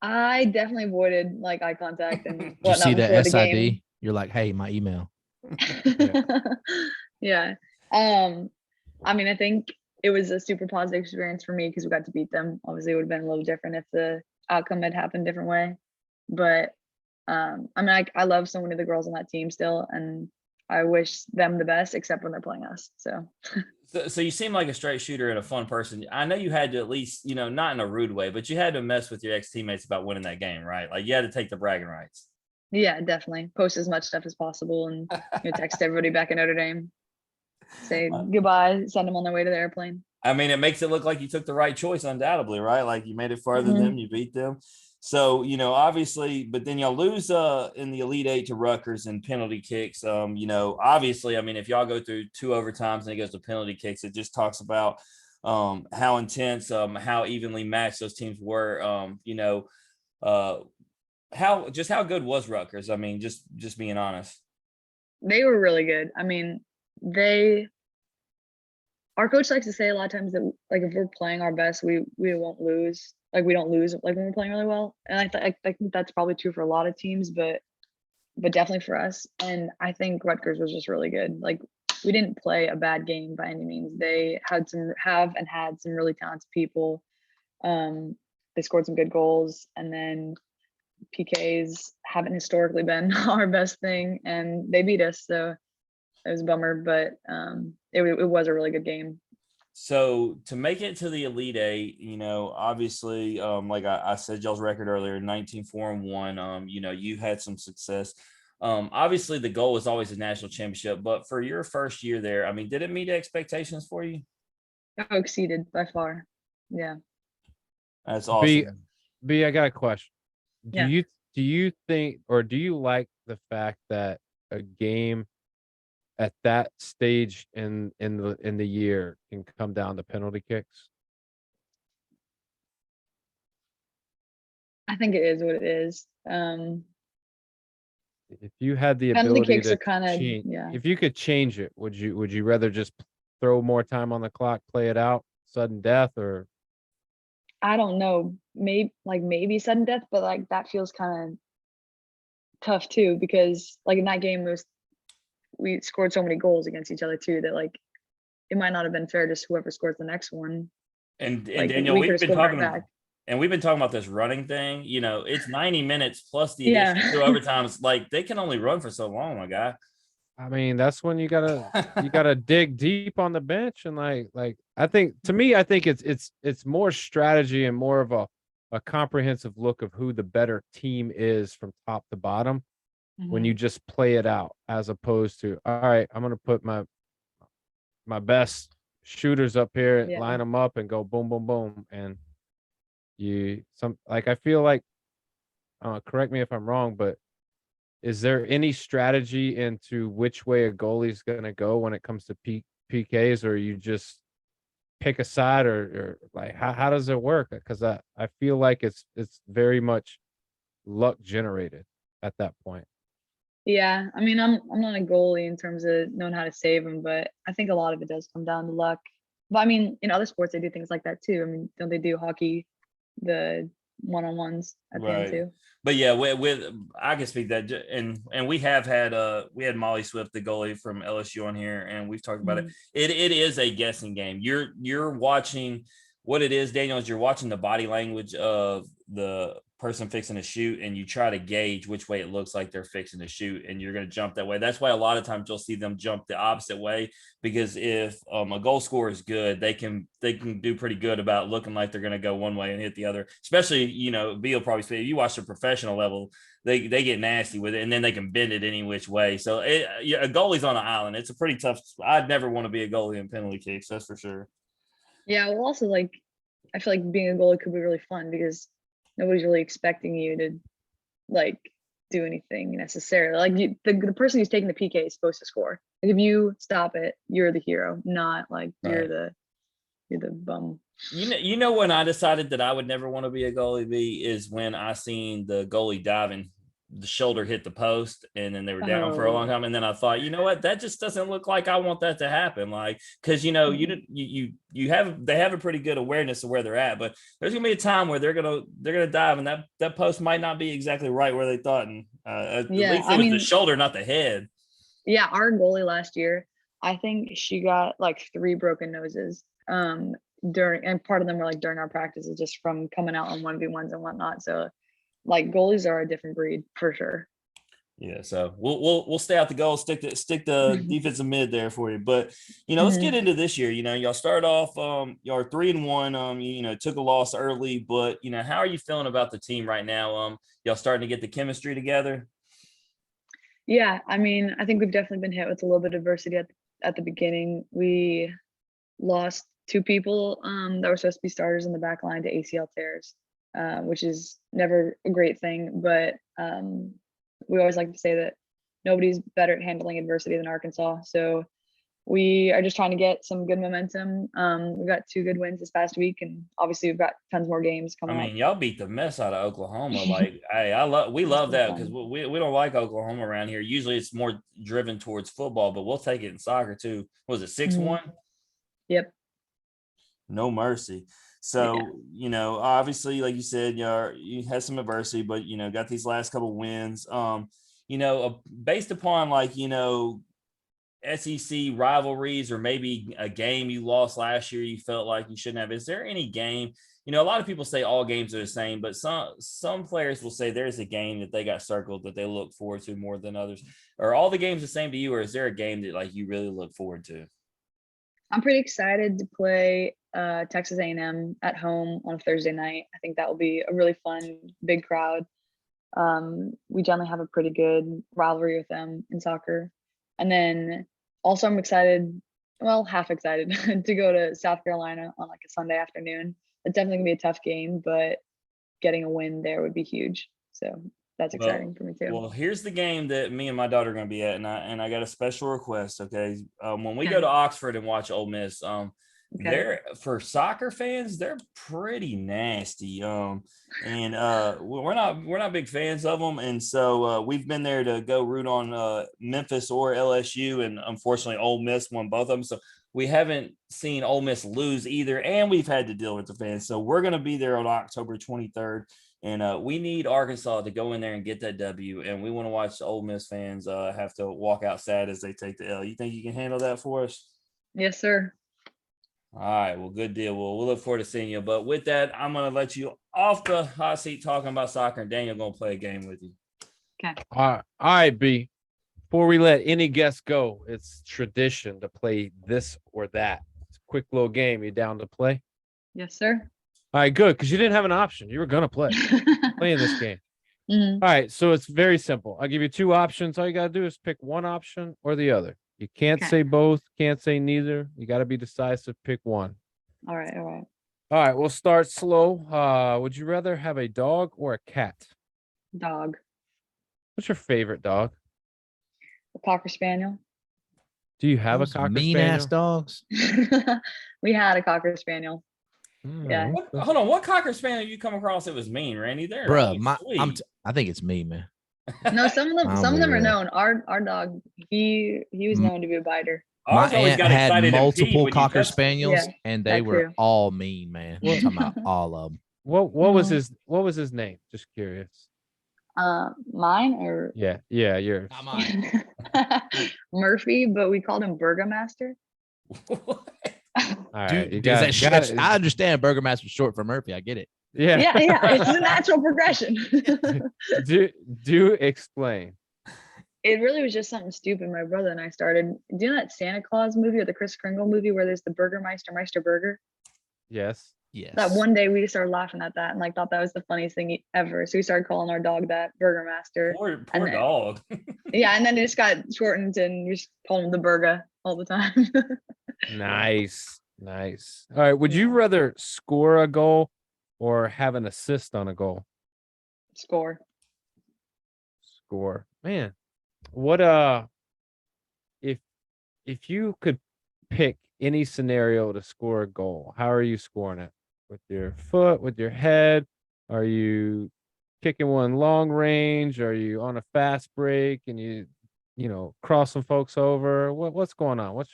I definitely avoided eye contact and Did you see the SID? You're like, hey, my email. Yeah. I mean, I think it was a super positive experience for me because we got to beat them. Obviously, it would have been a little different if the outcome had happened a different way. But I mean, I love so many of the girls on that team still, and I wish them the best, except when they're playing us. So So you seem like a straight shooter and a fun person. I know you had to at least, not in a rude way, but you had to mess with your ex teammates about winning that game, right? Like you had to take the bragging rights. yeah, definitely post as much stuff as possible and text everybody back in Notre Dame, say goodbye, send them on their way to the airplane. I mean, it makes it look like you took the right choice, undoubtedly, right? Like you made it farther than Mhm. them, you beat them. So, obviously, but then y'all lose in the Elite Eight to Rutgers and penalty kicks. Obviously, I mean, if y'all go through 2 overtimes and it goes to penalty kicks, it just talks about how intense, how evenly matched those teams were. How good was Rutgers? I mean, just being honest. They were really good. I mean, our coach likes to say a lot of times that like if we're playing our best, we won't lose. Like we don't lose like when we're playing really well. And I think that's probably true for a lot of teams, but definitely for us. And I think Rutgers was just really good. Like we didn't play a bad game by any means. They had some really talented people. They scored some good goals, and then PKs haven't historically been our best thing, and they beat us. So it was a bummer, but it was a really good game. So to make it to the Elite Eight, obviously, like I said, y'all's record earlier, 19-4-1. You had some success. Obviously, the goal is always a national championship, but for your first year there, I mean, did it meet expectations for you? Oh, exceeded by far. Yeah. That's awesome. B, I got a question. Do Yeah. you think, or do you like the fact that a game at that stage in the year can come down to penalty kicks? I think it is what it is. If you had the Penalty ability kicks to are kind of, change, yeah. if you could change it, would you rather just throw more time on the clock, play it out, sudden death, or I don't know, maybe sudden death, but like that feels kind of tough too, because like in that game we scored so many goals against each other too that like it might not have been fair just whoever scores the next one. And Like Daniel, we we've could have been scored right talking back. and we've been talking about this running thing. It's 90 minutes plus the Yeah. additional 2 overtimes. Like they can only run for so long, my guy. I mean, that's when you gotta dig deep on the bench and like I think to me, I think it's more strategy and more of a comprehensive look of who the better team is from top to bottom when Mhm. you just play it out as opposed to, all right, I'm gonna put my best shooters up here, Yeah. line them up and go boom, boom, boom. And I feel like, correct me if I'm wrong, but is there any strategy into which way a goalie's gonna go when it comes to PKs, or you just pick a side, or like how does it work? Because I feel like it's very much luck generated at that point. Yeah, I mean, I'm not a goalie in terms of knowing how to save them, but I think a lot of it does come down to luck. But I mean, in other sports, they do things like that too. I mean, don't they do hockey, the one-on-ones at the end Right. too? But yeah, with I can speak that, and we had Molly Swift, the goalie from LSU, on here, and we've talked about it. Mhm. It is a guessing game. You're watching what it is, Daniel, is you're watching the body language of the person fixing to shoot, and you try to gauge which way it looks like they're fixing to shoot, and you're going to jump that way. That's why a lot of times you'll see them jump the opposite way, because if a goal scorer is good, they can do pretty good about looking like they're going to go one way and hit the other. Especially, Beal probably say if you watch the professional level, they get nasty with it, and then they can bend it any which way. So a goalie's on an island. It's a pretty tough. I'd never want to be a goalie in penalty kicks. That's for sure. Yeah, well, also like I feel like being a goalie could be really fun because nobody's really expecting you to like do anything necessarily. Like the person who's taking the PK is supposed to score. Like if you stop it, you're the hero, not like Right. you're the bum. When I decided that I would never want to be a goalie, is when I seen the goalie diving, the shoulder hit the post, and then they were down for a long Oh. time. And then I thought, you know what, that just doesn't look like I want that to happen. Like, because they have a pretty good awareness of where they're at, but there's gonna be a time where they're gonna dive, and that post might not be exactly right where they thought. And at Yeah, least it I was the mean, shoulder, not the head. yeah, our goalie last year, I think she got like 3 broken noses. and part of them were like during our practices, just from coming out on 1v1s and whatnot. So like goalies are a different breed for sure. Yeah, so we'll stay out the goal, stick the defensive mid there for you. But let's get into this year. Y'all start off y'all are 3-1. Took a loss early, but how are you feeling about the team right now? Y'all starting to get the chemistry together? Yeah, I mean, I think we've definitely been hit with a little bit of adversity at the beginning. We lost 2 people that were supposed to be starters in the back line to ACL tears, which is never a great thing, but we always like to say that nobody's better at handling adversity than Arkansas. So we are just trying to get some good momentum. We got 2 good wins this past week, and obviously we've got tons more games coming up. Y'all beat the mess out of Oklahoma. Like, hey, we love that because we don't like Oklahoma around here. Usually it's more driven towards football, but we'll take it in soccer too. Was it 6-1? Yep. No mercy. So, obviously, like you said, you had some adversity, but, got these last couple wins. Based upon SEC rivalries or maybe a game you lost last year you felt like you shouldn't have. Is there any game? A lot of people say all games are the same, but some players will say there's a game that they got circled that they look forward to more than others. Are all the games the same to you, or is there a game that you really look forward to? I'm pretty excited to play Texas A&M at home on a Thursday night. I think that will be a really fun, big crowd. We generally have a pretty good rivalry with them in soccer. And then also I'm excited, half excited to go to South Carolina on a Sunday afternoon. It's definitely gonna be a tough game, but getting a win there would be huge. So that's exciting for me too. Well, here's the game that me and my daughter are going to be at, and I got a special request. Okay, when we go to Oxford and watch Ole Miss, they're for soccer fans, they're pretty nasty. We're not big fans of them, and so we've been there to go root on Memphis or LSU, and unfortunately, Ole Miss won both of them. So we haven't seen Ole Miss lose either, and we've had to deal with the fans. So we're going to be there on October 23rd. And we need Arkansas to go in there and get that W. And we want to watch the Ole Miss fans have to walk out sad as they take the L. You think you can handle that for us? Yes, sir. All right. Well, good deal. Well, we'll look forward to seeing you. But with that, I'm going to let you off the hot seat talking about soccer. And Daniel going to play a game with you. Okay. All right, B. Before we let any guest go, it's tradition to play this or that. It's a quick little game. You down to play? Yes, sir. All right, good, because you didn't have an option. You were going to play this game. Mm-hmm. All right, so it's very simple. I'll give you 2 options. All you got to do is pick one option or the other. You can't say both, can't say neither. You got to be decisive. Pick one. All right. All right, we'll start slow. Would you rather have a dog or a cat? Dog. What's your favorite dog? A Cocker Spaniel. Do you have a Cocker mean Spaniel? ass dogs? We had a Cocker Spaniel. Yeah. Hold on. What Cocker Spaniel you come across that was mean, Randy? There, Bruh, I think it's me, man. No, some of them are known. Our dog, he was known to be a biter. My aunt had multiple Cocker Spaniels, Yeah, and they were all mean, man. I'm talking about all of them. What was his name? Just curious. Mine or yours. Not mine. Murphy, but we called him Burgermaster. All right, I understand Burgermaster's short for Murphy. I get it. Yeah. It's a natural progression. do explain. It really was just something stupid. My brother and I started. Do you know that Santa Claus movie or the Kris Kringle movie where there's the Burgermeister Meister Burger? Yes. That one day we started laughing at that and thought that was the funniest thing ever. So we started calling our dog that, Burgermaster. Poor dog. Yeah, and then it just got shortened and we just called him the Burger all the time. Nice. All right. Would you rather score a goal or have an assist on a goal? Score. Man, what if you could pick any scenario to score a goal, how are you scoring it? With your foot, with your head? Are you kicking one long range? Are you on a fast break and you cross some folks over? What's going on? What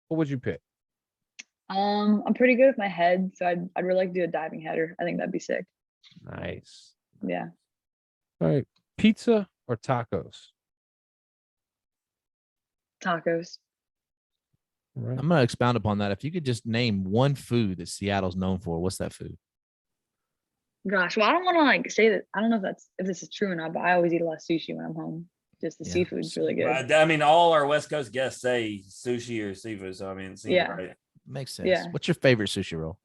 would you pick? I'm pretty good with my head, so I'd really like to do a diving header. I think that'd be sick. Nice. Yeah. All right. Pizza or tacos? Tacos. Right. I'm gonna expound upon that. If you could just name one food that Seattle's known for, what's that food? Gosh, well, I don't want to like say that. I don't know if this is true or not, but I always eat a lot of sushi when I'm home. Just the Yeah. seafood's really good. I mean, all our West Coast guests say sushi or seafood. So I mean, it seems Yeah. right. Makes sense. Yeah. What's your favorite sushi roll?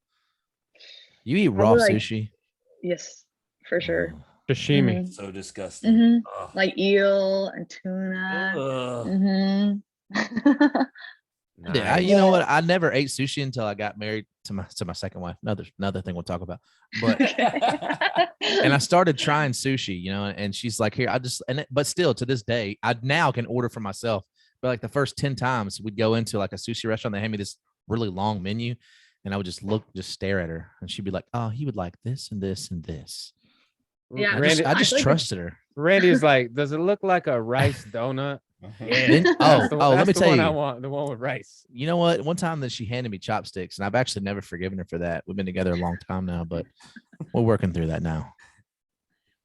You eat raw Probably, like, sushi? Yes, for sure. Oh. Sashimi. Mhm. So disgusting. Mhm. Ugh. Like eel and tuna. Ugh. Mhm. Yeah, Nice. you know what? I never ate sushi until I got married to my second wife. Another thing we'll talk about. But and I started trying sushi, and she's like, here, but still to this day, I now can order for myself. But like the first 10 times we'd go into like a sushi restaurant, they hand me this really long menu, and I would just stare at her, and she'd be like, oh, he would like this and this and this. Yeah, Randy, I just feel like trusted her. Randy's like, does it look like a rice donut? Yeah. Then- That's the, let that's me the tell one you. I want. The one with rice. You know what? One time that she handed me chopsticks, and I've actually never forgiven her for that. We've been together a long time now, but we're working through that now.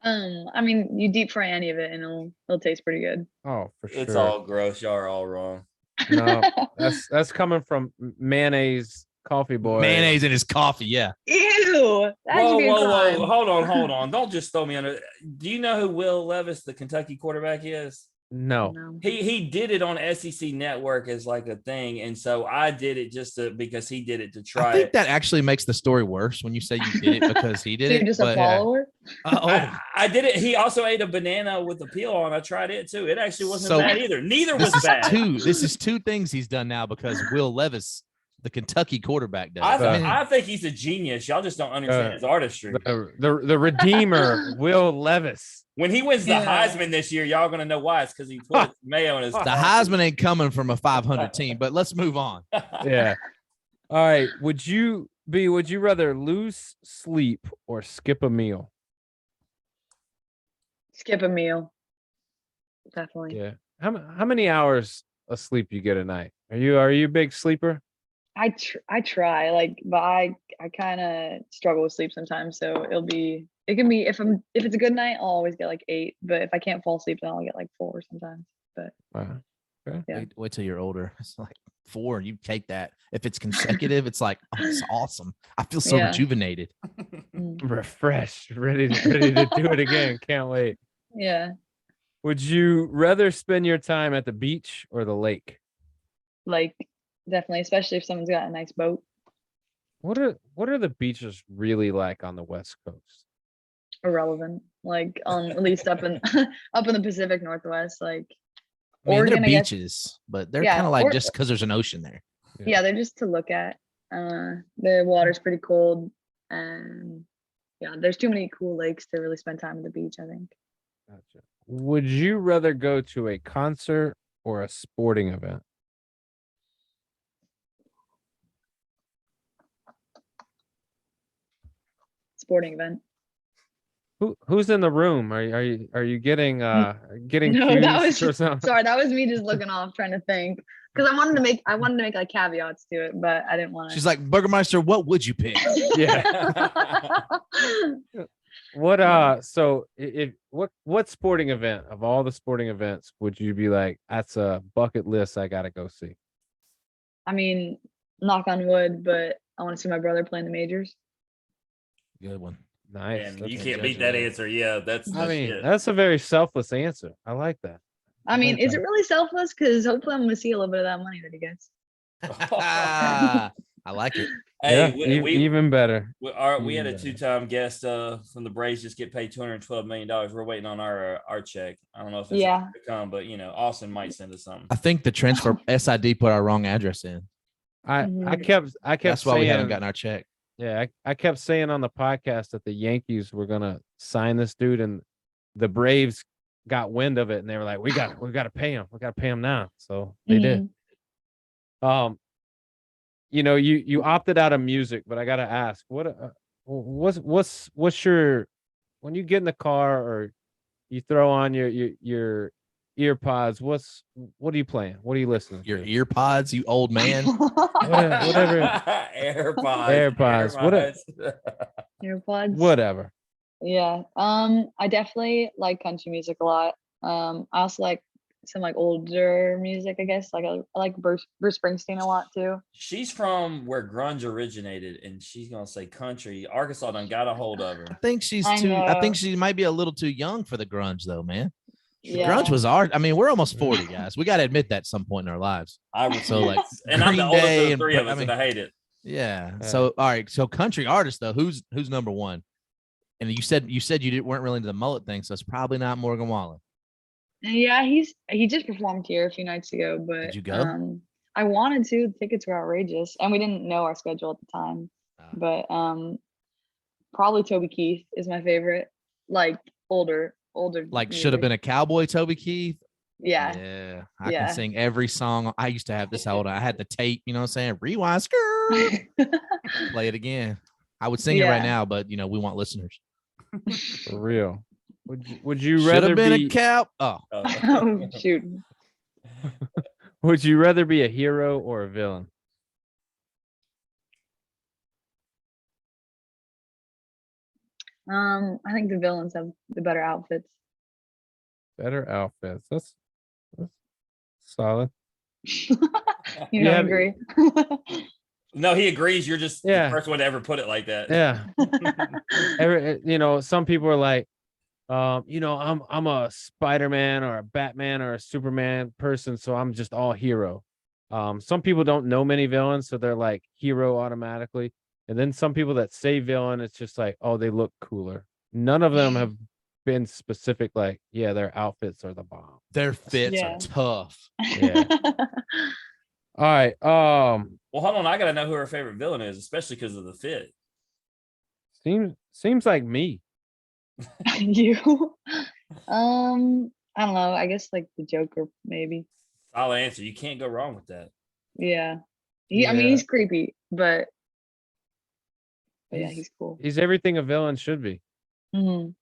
I mean, you deep fry any of it and it'll taste pretty good. Oh, for sure. It's all gross. Y'all are all wrong. No, that's coming from mayonnaise coffee boy. Mayonnaise in his coffee, yeah. Ew. That should Whoa, be a whoa, crime. whoa. Hold on. Don't just throw me under. Do you know who Will Levis, the Kentucky quarterback, is? No. No. He did it on SEC Network as like a thing. And so I did it because he did it to try I think it. that actually makes the story worse when you say you did it because he did So you're it. just a But follower? I did it. He also ate a banana with the peel on. I tried it too. It actually wasn't So, bad either. Neither this was is bad. this is two things he's done now because Will Levis, the Kentucky quarterback, does. I think he's a genius. Y'all just don't understand his artistry. The Redeemer, Will Levis. When he wins the Yeah. Heisman this year, y'all gonna know why. It's because he put mayo in his. The Heisman ain't coming from a 500 team, but let's move on. Yeah. All right. Would you rather lose sleep or skip a meal? Skip a meal. Definitely. Yeah. How many hours of sleep you get a night? Are you a big sleeper? I try, like, but I kind of struggle with sleep sometimes. So it can be if it's a good night, I'll always get like 8. But if I can't fall asleep, then I'll get like 4 sometimes. But Wow. Okay. yeah. Wait till you're older. It's like 4, you take that. If it's consecutive, it's like, oh, it's awesome. I feel so Yeah. rejuvenated. Refreshed, ready to do it again. Can't wait. Yeah, Would you rather spend your time at the beach or the lake? like definitely, especially if someone's got a nice boat. What are the beaches really like on the West Coast? Irrelevant, like at least up in up in the Pacific Northwest, like I mean, Oregon, they're I guess. beaches, but they're Yeah, kind of like or- just because there's an ocean there. Yeah, they're just to look at. The water's pretty cold, and yeah, there's too many cool lakes to really spend time at the beach, I think. Gotcha. Would you rather go to a concert or a sporting event? Sporting event. Who's in the room? Are you getting getting No, cues that was or something? sorry, that was me just looking off trying to think. Because I wanted to make like caveats to it, but I didn't want to. She's like, Burgermeister, what would you pick? Yeah. What so if what sporting event of all the sporting events would you be like, that's a bucket list I gotta go see? I mean, knock on wood, but I want to see my brother play in the majors. Good one. Nice. And That's you a can't beat judge that of answer. Yeah, that's I mean, it. that's a very selfless answer. I like that. I mean, like is it that. really selfless? Because hopefully I'm going to see a little bit of that money that he gets. I like it. Hey, Yeah, even better. we had even a better. 2-time guest from the Braves just get paid $212 million. We're waiting on our check. I don't know if it's Yeah. going to come, but Austin might send us something. I think the transfer SID put our wrong address in. I Mhm. kept That's why saying, we haven't gotten our check. yeah, I kept saying on the podcast that the Yankees were gonna sign this dude, and the Braves got wind of it, and they were like, we got to pay him. We got to pay him now. So they did. You opted out of music, but I gotta ask, what's your, when you get in the car or you throw on your ear pods, what are you playing? What are you listening Your to? ear pods, you old man. Whatever. AirPods. AirPods. Whatever. Yeah. I definitely like country music a lot. I also like some like older music, I guess. Like I like Bruce Springsteen a lot too. She's from where grunge originated, and she's gonna say country. Arkansas done got a hold of I her. think she's I too. I think know. she might be a little too young for the grunge, though, man. Yeah. Grunge was art. I mean, we're almost 40, guys. We got to admit that at some point in our lives. I refuse. So, like, and I'm the Green oldest Day of the and three of I us, mean- and I hate it. Yeah. Yeah. So, all right. So, country artist though, who's number one? And you said weren't really into the mullet thing, so it's probably not Morgan Wallen. Yeah, he just performed here a few nights ago, but Did you go? I wanted to. The tickets were outrageous, and we didn't know our schedule at the time. Ah. But probably Toby Keith is my favorite. Like older. Like, should have music. been a cowboy, Toby Keith. Yeah. Yeah. I Yeah. can sing every song. I used to have this old. I had the tape. You know what I'm saying? Rewind, skirt. Play it again. I would sing it right Yeah. now, but we want listeners. For real. Would you Should rather have been be a cow. Oh, Oh shoot. would you rather be a hero or a villain? I think the villains have the better outfits. Better outfits. That's solid. You You don't have- agree? No, he agrees. You're just Yeah. the first one to ever put it like that. Yeah. Some people are like, I'm a Spider-Man or a Batman or a Superman person, so I'm just all hero. Some people don't know many villains, so they're like hero automatically. And then some people that say villain, it's just like, oh, they look cooler. None of them have been specific, like, yeah, their outfits are the bomb. their fits Yeah. are tough. Yeah. All right. Well, hold on. I gotta know who her favorite villain is, especially because of the fit. Seems like me. You. I don't know. I guess like the Joker, maybe. Solid answer. You can't go wrong with that. Yeah. I mean, Yeah. he's creepy, but yeah, He's- he's cool. He's everything a villain should be. And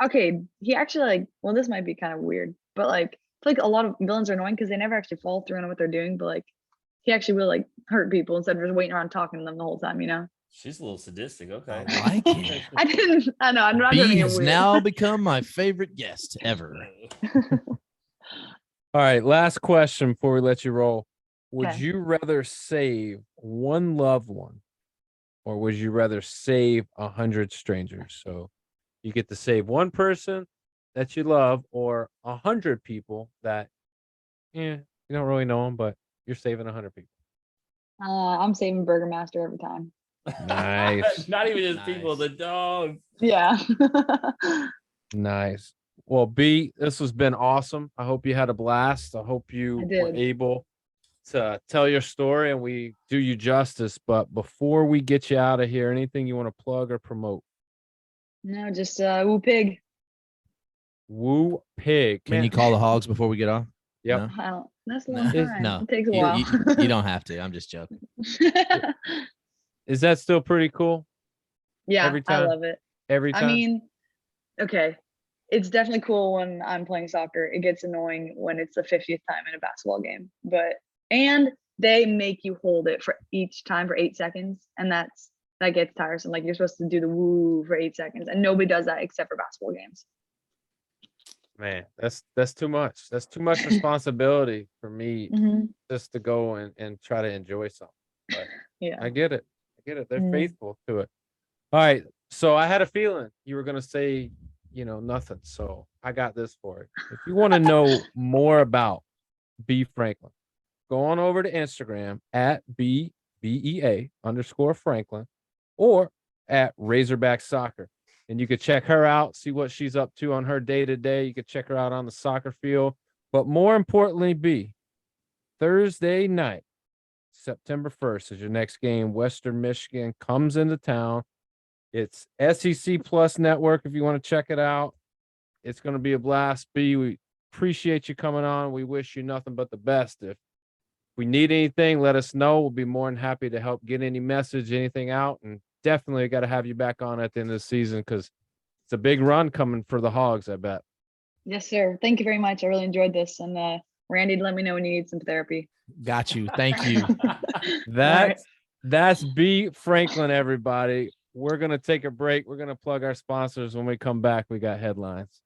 okay, he actually well, this might be kind of weird, but like I feel like a lot of villains are annoying because they never actually follow through on what they're doing, but like he actually will like hurt people instead of just waiting around talking to them the whole time, you know? She's a little sadistic. Okay. I like it. I know, I'm not doing B it has weird. now become my favorite guest ever. All right, last question before we let you roll. Would Okay. you rather save one loved one or would you rather save 100 strangers? So you get to save one person that you love or 100 people that, you don't really know them, but you're saving 100 people. I'm saving Burger Master every time. Nice. Not even just people, Nice. the dogs. Yeah. Nice. Well, B, this has been awesome. I hope you had a blast. I hope you I were did. able to tell your story and we do you justice. But before we get you out of here, anything you want to plug or promote? No, just woo pig. Woo pig. Can Man, you call the hogs before we get off? Yep. I don't. That's a No. long It's- time. No. It takes a You, while. you don't have to. I'm just joking. Is that still pretty cool? Yeah, every I time? love it. Every time? I mean, okay, it's definitely cool when I'm playing soccer. It gets annoying when it's the 50th time in a basketball game, and they make you hold it for each time for 8 seconds, and that gets tiresome. Like you're supposed to do the woo for 8 seconds, and nobody does that except for basketball games. Man, that's too much. That's too much responsibility for me Mhm. just to go and try to enjoy something. But Yeah. I get it. They're Mm. faithful to it. All right. So I had a feeling you were gonna say, nothing. So I got this for it. If you want to know more about Bea Franklin, go on over to Instagram at BEA_Franklin or at Razorback Soccer. And you could check her out, see what she's up to on her day-to-day. You could check her out on the soccer field. But more importantly, B, Thursday night, September 1st is your next game. Western Michigan comes into town. It's SEC Plus Network if you want to check it out. It's going to be a blast. B, we appreciate you coming on. We wish you nothing but the best. If we need anything, let us know. We'll be more than happy to help get any message, anything out. And definitely got to have you back on at the end of the season because it's a big run coming for the Hogs, I bet. Yes, sir. Thank you very much. I really enjoyed this, and Randy, let me know when you need some therapy. Got you. Thank you. That's Bea Franklin, everybody. We're going to take a break. We're going to plug our sponsors. When we come back, we got headlines.